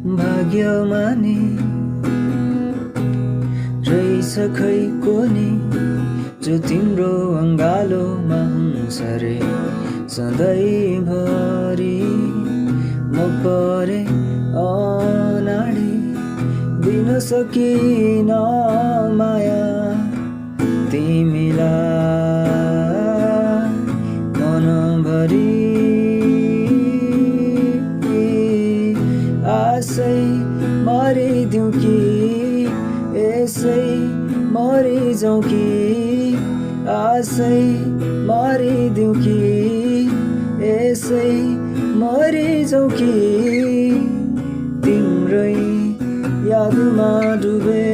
भाग्यमा नि रहेछ खै कोनी जो तिम्रो अङ्गालोमा हुन्छ रे सधैँभरि म परे अनाडी दिन सकिन माया तिमीलाई मनभरि आशै मरिदिउँ कि यसै मरिजाउँ कि आशै मरिदिउँ कि यसै मरिजाउँ कि तिम्रै यादमा डुबे